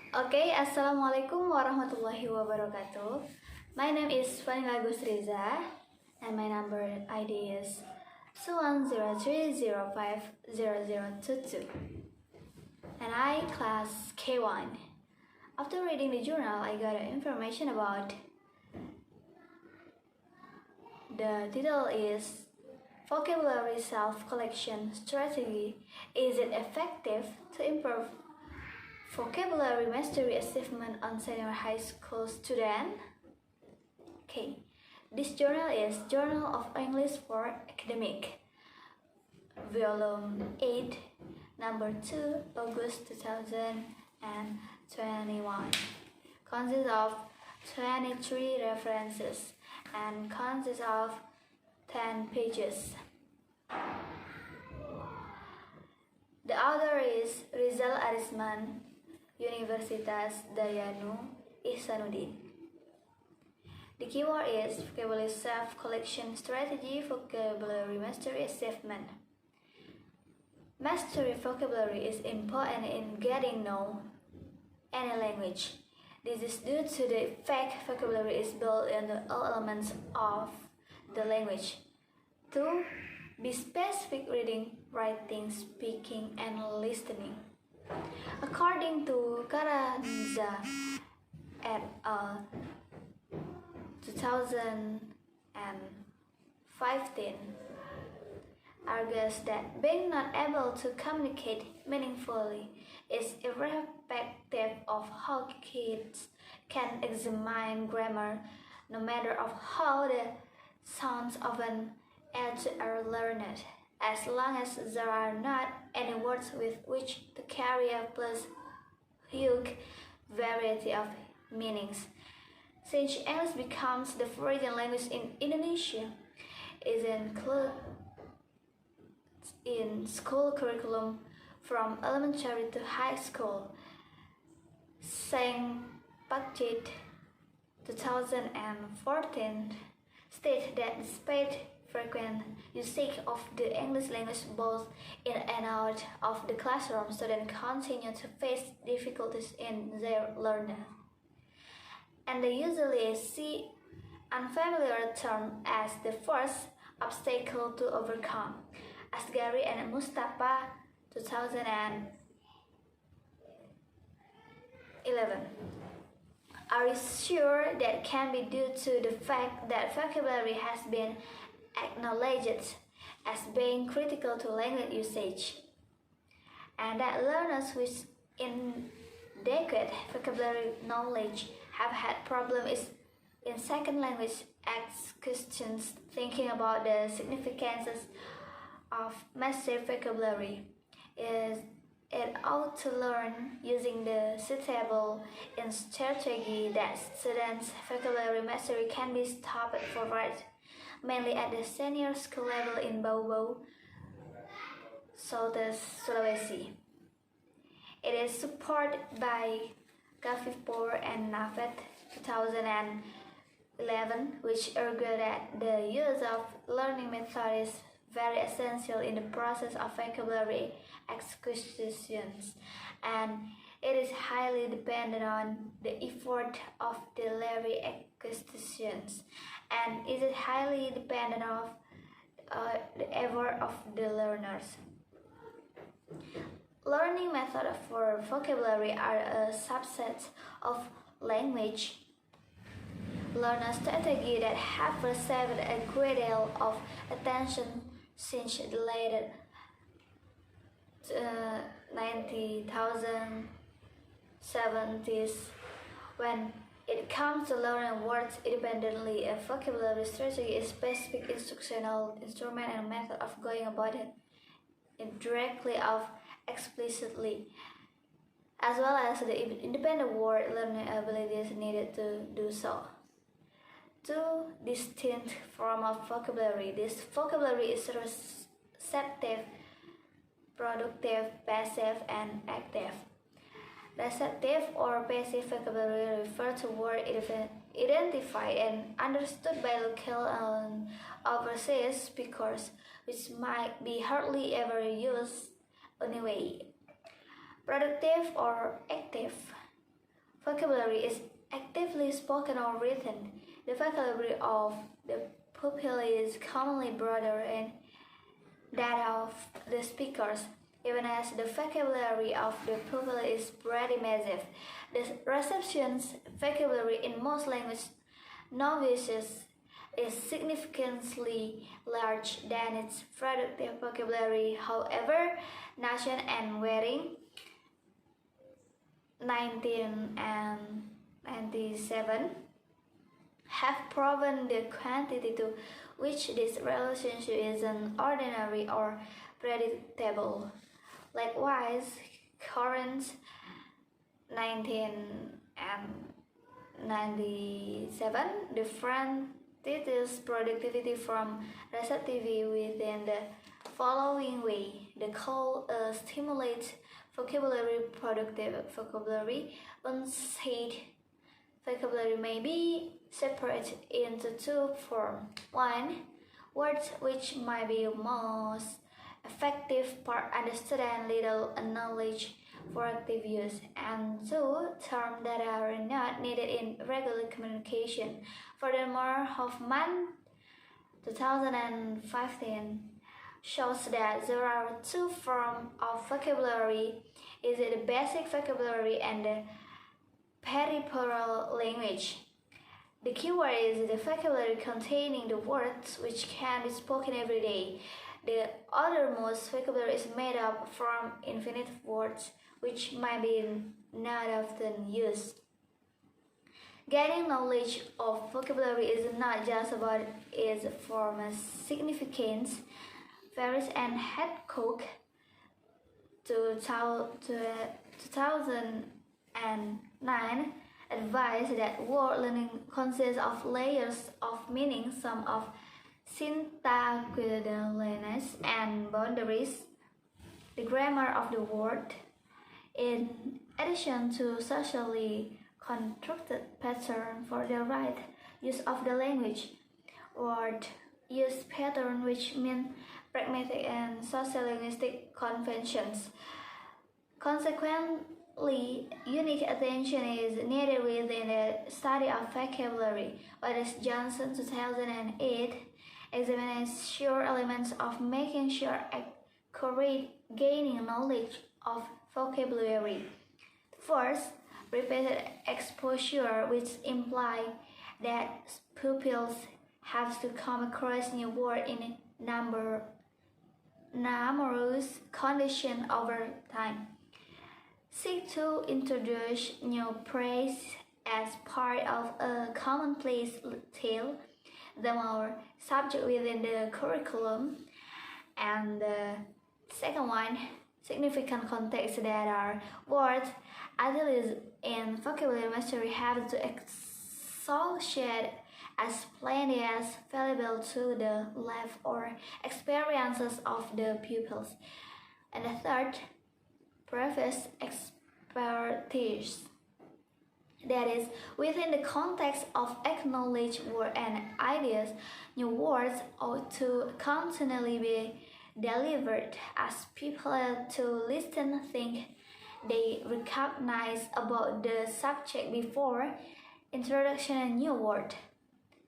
Okay, Assalamualaikum warahmatullahi wabarakatuh. My name is Vanilla Gusriza and my number ID is 2103050022 and I class K1. After reading the journal, I got information about the title is Vocabulary Self-Collection Strategy. Is it effective to improve vocabulary mastery achievement on senior high school student? Okay, this journal is Journal of English for Academic, Volume 8, Number 2, August 2021. Consists of 23 references and consists of 10 pages. The author is Rizal Arisman, Universitas Dayanu Ihsanuddin. The keyword is vocabulary self-collection strategy, vocabulary mastery achievement. Mastery vocabulary is important in getting know any language. This is due to the fact vocabulary is built into all elements of the language. 2. Be specific: reading, writing, speaking, and listening. According to Carranza et al. 2015, argues that being not able to communicate meaningfully is irrespective of how kids can examine grammar, no matter of how the sounds often are learned, as long as there are not any words with which to carry a plus huge variety of meanings. Since English becomes the foreign language in Indonesia, is included in school curriculum from elementary to high school. Sang Pakcik 2014 states that despite frequent usage of the English language both in and out of the classroom, students continue to face difficulties in their learning. And they usually see unfamiliar terms as the first obstacle to overcome. Asghari and Mustafa 2011. Are you sure that can be due to the fact that vocabulary has been acknowledged as being critical to language usage, and that learners with inadequate vocabulary knowledge have had problems in second language acquisition? Thinking about the significances of massive vocabulary, is it ought to learn using the suitable strategy that students' vocabulary mastery can be stopped forward, mainly at the senior school level in Bau-Bau, Southeast Sulawesi. It is supported by Kafifpour and Nafet 2011, which argue that the use of learning method is very essential in the process of vocabulary acquisitions, and it is highly dependent on the effort of the vocabulary acquisitions, and it is highly dependent on the effort of the learners. Learning methods for vocabulary are a subset of language learner strategy that have received a great deal of attention since the late 1970s. When it comes to learning words independently, a vocabulary strategy is a specific instructional instrument and method of going about it indirectly or explicitly, as well as the independent word learning abilities needed to do so. Two distinct forms of vocabulary. This vocabulary is receptive, productive, passive, and active. Receptive or passive vocabulary refer to words identified and understood by local and overseas speakers, which might be hardly ever used anyway. Productive or active. vocabulary is actively spoken or written. The vocabulary of the pupil is commonly broader than that of the speakers, even as the vocabulary of the pupil is pretty massive. The reception's vocabulary in most language novices is significantly larger than its productive vocabulary. However, Nation and Waring 1997 have proven the quantity to which this relationship is an ordinary or predictable. Likewise, Corinth 1997 differentiates productivity from receptivity within the following way. The call stimulates vocabulary, productive vocabulary, unsaid vocabulary may be separated into two forms. One, words which might be most effective but understood and little knowledge for active use, and two, terms that are not needed in regular communication. Furthermore, Hoffman 2015 shows that there are two forms of vocabulary, is the basic vocabulary and the peripheral language. The keyword is the vocabulary containing the words which can be spoken every day. The othermost vocabulary is made up from infinite words which might be not often used. Gaining knowledge of vocabulary is not just about its formal significance. Ferris and Hadcock 2009 advised that word learning consists of layers of meaning, some of syntagmicalness and boundaries, the grammar of the word, in addition to socially constructed pattern for the right use of the language. Word use pattern, which mean pragmatic and sociolinguistic conventions. Consequently, unique attention is needed within the study of vocabulary. Whereas Johnson 2008 examines sure elements of making sure accurate gaining knowledge of vocabulary. First, repeated exposure, which implies that pupils have to come across new words in numerous conditions over time. Seek to introduce new phrase as part of a commonplace tale, the more subject within the curriculum, and the second one, significant context that are words ideally in vocabulary mastery have to associate as plainly as valuable to the life or experiences of the pupils. And the third, preface expertise. That is, within the context of acknowledged words and ideas, new words ought to continually be delivered as people to listen think they recognize about the subject before introduction a new word.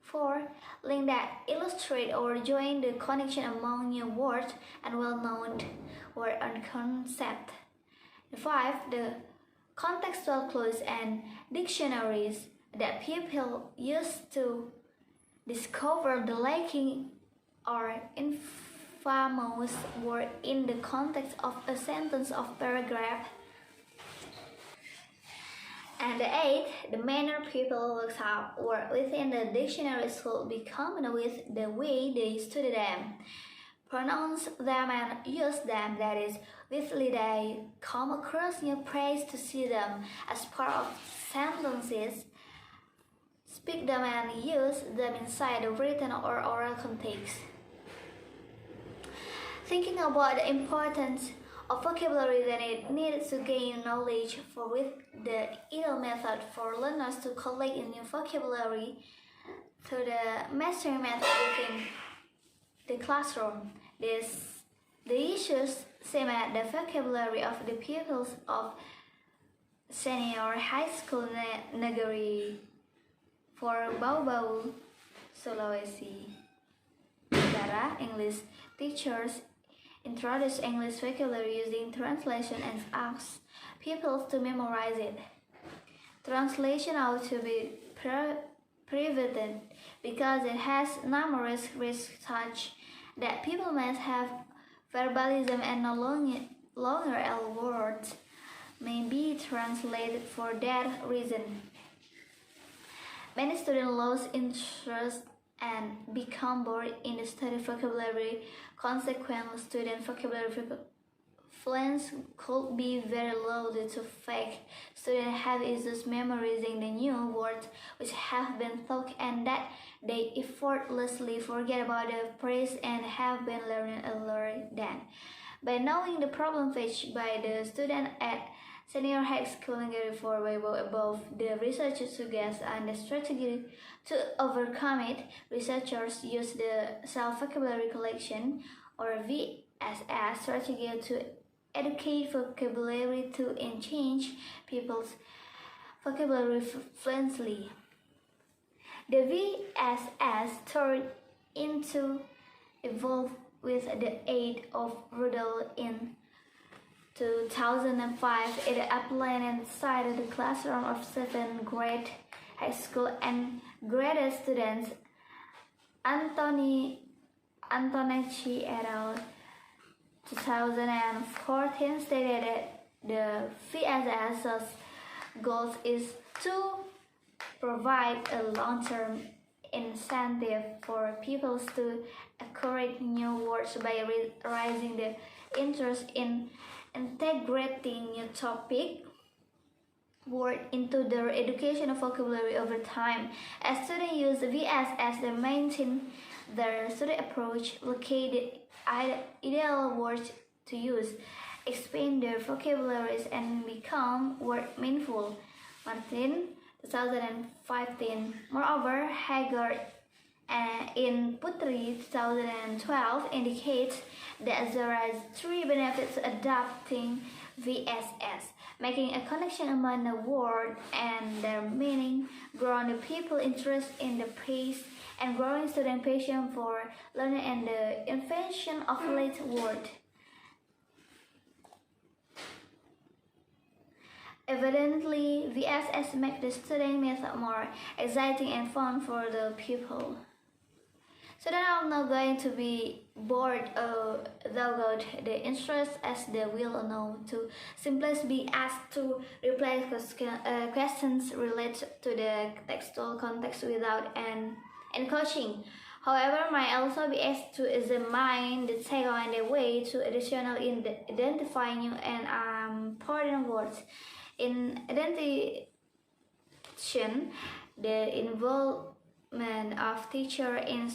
4. Link that illustrate or join the connection among new words and well-known word and concept. 5. The contextual clues and dictionaries that people use to discover the lacking or infamous word in the context of a sentence or paragraph. And the 8, the manner people work out word within the dictionaries should be common with the way they study them, pronounce them and use them, that is, withly they come across new phrase to see them as part of sentences, speak them and use them inside the written or oral context. Thinking about the importance of vocabulary that it needs to gain knowledge for with the ideal method for learners to collect a new vocabulary through the mastering method within the classroom. The issues same as the vocabulary of the pupils of Senior High School Negeri 4 Bau-Bau, Sulawesi Utara. English teachers introduce English vocabulary using translation and ask pupils to memorize it. Translation ought to be prevented because it has numerous risks such that people must have verbalism and no longer all words may be translated for that reason. Many students lose interest and become bored in the study of vocabulary. Consequently, student vocabulary fluency could be very low due to fact students have issues memorizing the new words which have been taught and that they effortlessly forget about the phrase and have been learning earlier than. By knowing the problem faced by the student at Senior High School Negeri 4 Bau-Bau above, the researchers suggest and the strategy to overcome it. Researchers use the self-vocabulary collection or VSS strategy to educate vocabulary to change people's vocabulary fluently. The VSS turned into evolved with the aid of Rudolph in 2005. It applied inside the classroom of 7th grade high school and grade students. Antonacci et al. 2014 stated that the VSS's goal is to provide a long-term incentive for pupils to acquire new words by raising the interest in integrating new topic word into their educational vocabulary over time. As students use VSS, they maintain their study approach, locate the ideal words to use, expand their vocabularies, and become word mindful. Martin, 2015. Moreover, Haggard in Putri 2012 indicates that there are 3 benefits to adopting VSS: making a connection among the word and their meaning, growing the people's interest in the phrase, and growing student passion for learning and the invention of late word. Evidently, VSS makes the student method more exciting and fun for the pupil. Students are not going to be bored or without the interest as they will know to simply be asked to reply questions related to the textual context without an coaching. However, might also be asked to examine the text and the way to additional in identify new and important words. In identification, the involvement of teacher in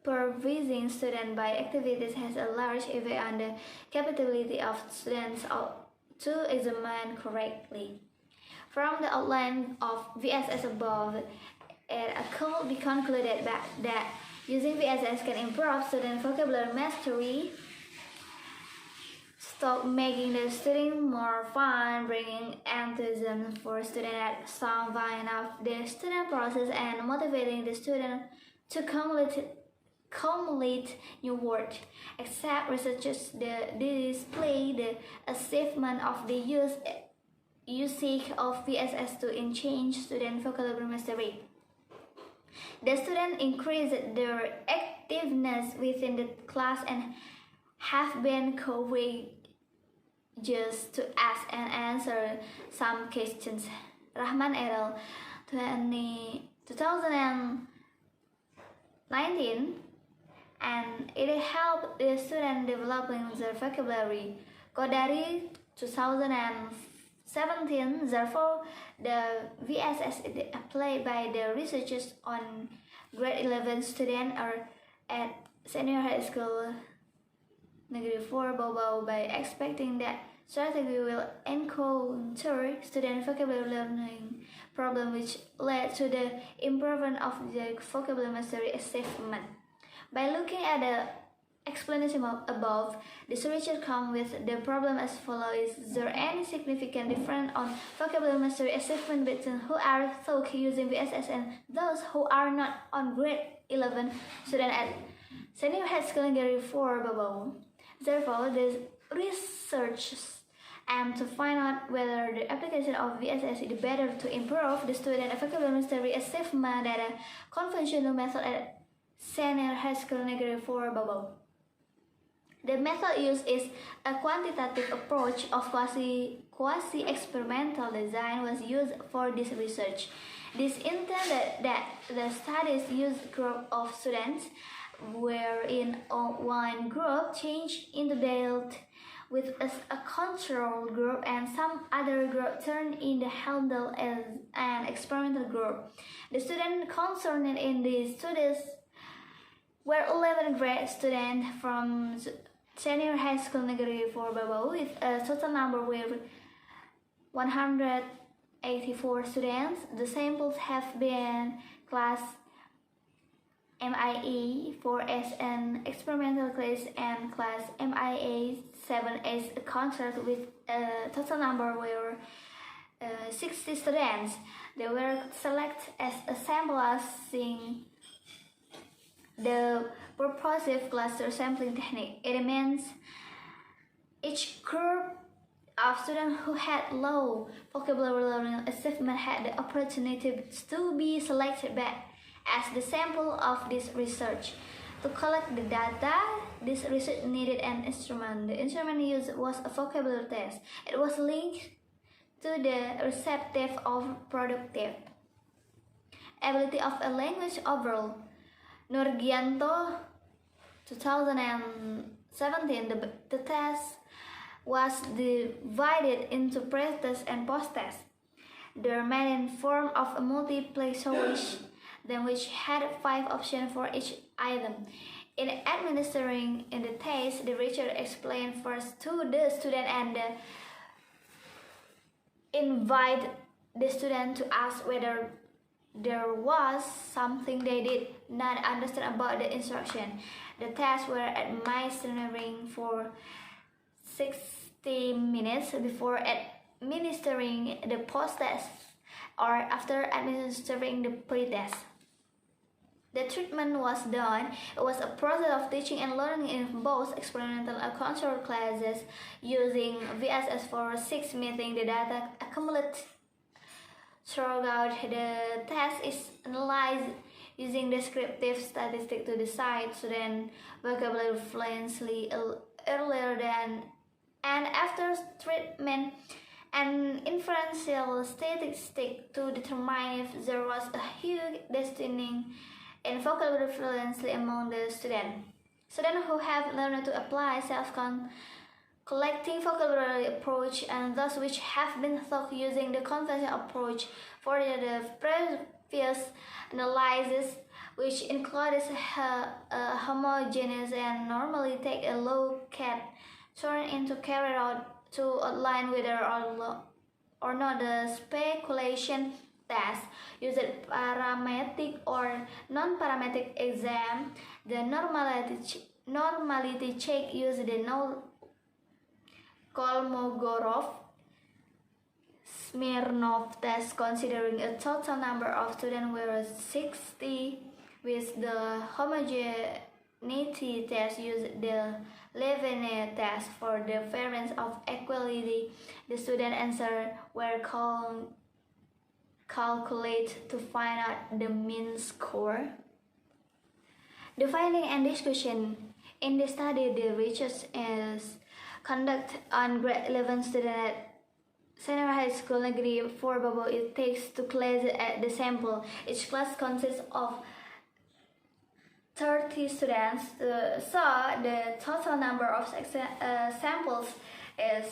supervising students by activities has a large effect on the capability of students to examine correctly. From the outline of VSS above, it could be concluded that using VSS can improve student vocabulary mastery, stop making the studying more fun, bringing enthusiasm for students at some point of the student process, and motivating the student to accumulate new words. Except researchers display the achievement of the usage of VSS to enhance student vocabulary mastery. The students increase their activeness within the class and have been courageous to ask and answer some questions. Rahman et al. 2019, and it helped the students developing their vocabulary. Kodari 2017. Therefore, the VSS is applied by the researchers on grade 11 students or at Senior High School Negeri 4 Bau-Bau by expecting that strategy will encounter student vocabulary learning problem which led to the improvement of the vocabulary mastery achievement. By looking at the explanation above, this research comes with the problem as follows: is there any significant difference on vocabulary mastery achievement between who are taught using VSS and those who are not on grade 11 student at senior high school in grade 4 Babao? Therefore, the researchers aim to find out whether the application of VSS is better to improve the student vocabulary mastery achievement than a conventional method at senior high school in grade 4 Babao. The method used is a quantitative approach of quasi-experimental design was used for this research. This intended that the studies used a group of students wherein one group changed into dealt with a control group and some other group turned in the handle as an experimental group. The students concerned in these studies were 11th grade students from senior high school Negeri 4 Babao with a total number with 184 students. The samples have been class MIE 4 as an experimental class and class MIA 7 as a contract with a total number with 60 students. They were selected as a sample using the purposive cluster sampling technique. It means each group of students who had low vocabulary learning achievement had the opportunity to be selected back as the sample of this research. To collect the data, this research needed an instrument. The instrument used was a vocabulary test. It was linked to the receptive or productive ability of a language overall. Nurgianto 2017, the test was divided into pre-test and post-test. They are made in form of a multiple choice, then which had 5 options for each item. In administering in the test, the researcher explained first to the student and invite the student to ask whether there was something they did not understand about the instruction. The tests were administering for 60 minutes before administering the post-test or after administering the pre-test. The treatment was done. It was a process of teaching and learning in both experimental and control classes using VSS for 6 meetings. The data accumulated throughout the test is analyzed using descriptive statistics to decide student vocabulary fluency earlier than and after treatment, and inferential statistic to determine if there was a huge destiny in vocabulary fluency among the students. Students who have learned to apply self-collecting vocabulary approach and those which have been taught using the conventional approach for the previous analysis, which includes a homogeneous and normally take a low cat turn into carry out to outline whether or not the speculation test used parametric or non-parametric exam. The normality check used the Kolmogorov Smirnov test considering a total number of students were 60, with the homogeneity test used the Levene test. For the variance of equality, the student answers were calculated to find out the mean score. The finding and discussion in the study, the research is conducted on grade 11 students at Senior High School Negeri 4 Babao. It takes 2 classes at the sample. Each class consists of 30 students, so the total number of samples is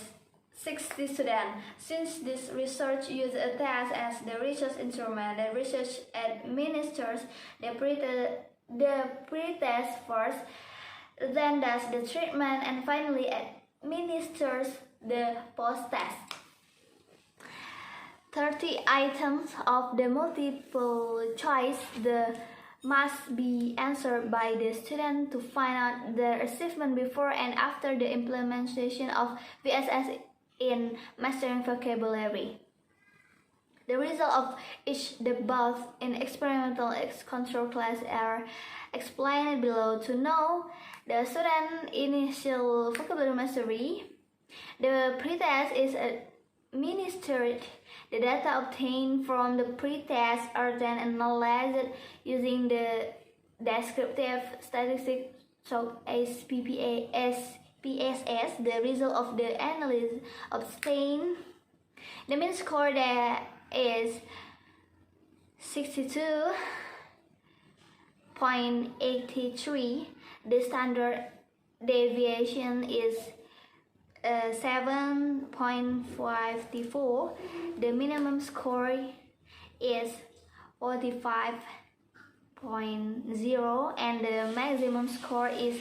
60 students. Since this research uses a test as the research instrument, the research administers the pre-test first, then does the treatment, and finally administers the post-test. 30 items of the multiple choice. The must be answered by the student to find out their achievement before and after the implementation of VSS in mastering vocabulary. The result of each debate in experimental control class are explained below. To know the student initial vocabulary mastery, the pretest is administered. The data obtained from the pretest are then analyzed using the descriptive statistics so SPSS. The result of the analysis obtained, the mean score there is 62.83. The standard deviation is 7.54. The minimum score is 45.0 and the maximum score is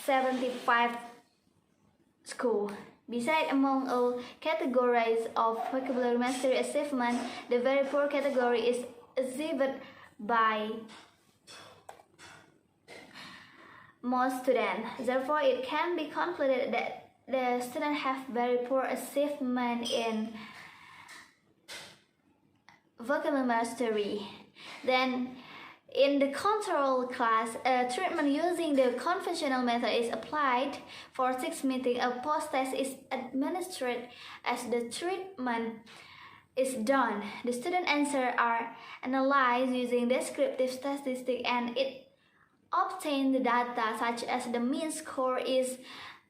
75 score. Besides, among all categories of vocabulary mastery achievement, the very poor category is achieved by most students. Therefore, it can be concluded that the students have very poor achievement in vocabulary mastery. Then, in the control class, treatment using the conventional method is applied. For 6 meetings, a post-test is administered. As the treatment is done, the student answers are analyzed using descriptive statistics and it obtains the data such as the mean score is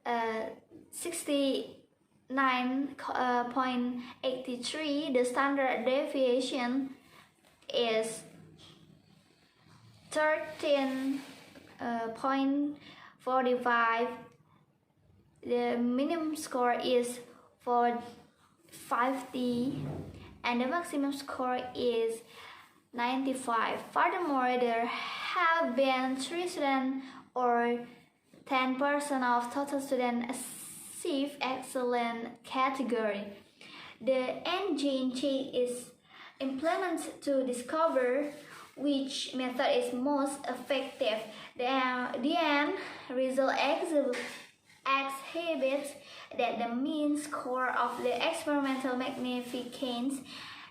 69.83. The standard deviation is 13.45. The minimum score is 450 and the maximum score is 95. Furthermore, there have been 3 students or 10% of total students achieve excellent category. The engine check is implemented to discover which method is most effective. The end result exhibits that the mean score of the experimental magnificence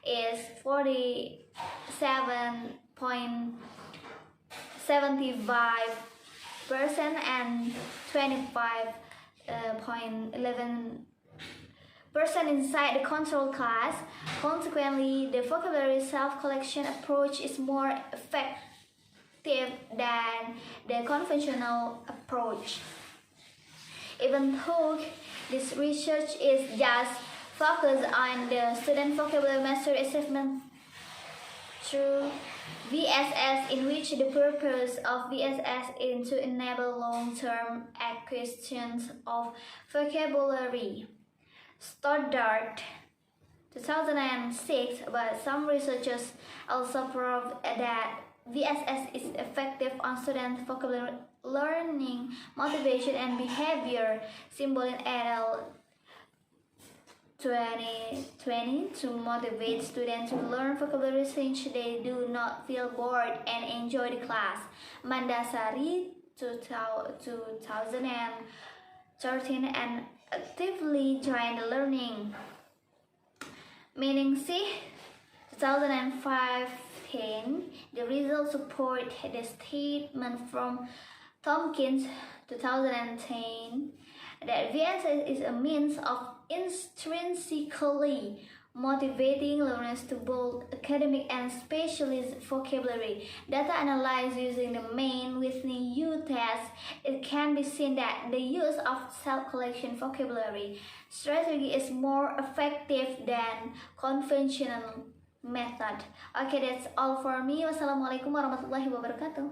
is 47.75% and 25.11% inside the control class. Consequently, the vocabulary self-collection approach is more effective than the conventional approach. Even though this research is just focused on the student vocabulary mastery achievement through VSS, in which the purpose of VSS is to enable long-term acquisitions of vocabulary. Stoddard 2006, but some researchers also proved that VSS is effective on student vocabulary learning, motivation, and behavior. Symbol in AL 2020 to motivate students to learn vocabulary since they do not feel bored and enjoy the class. Mandasari 2013 and actively join the learning. Meaning C 2015, the results support the statement from Tompkins 2010 that VSS is a means of intrinsically motivating learners to both academic and specialist vocabulary. Data analyzed using the main Whitney U test, it can be seen that the use of self-collection vocabulary strategy is more effective than conventional method. Okay, that's all for me. Wassalamualaikum warahmatullahi wabarakatuh.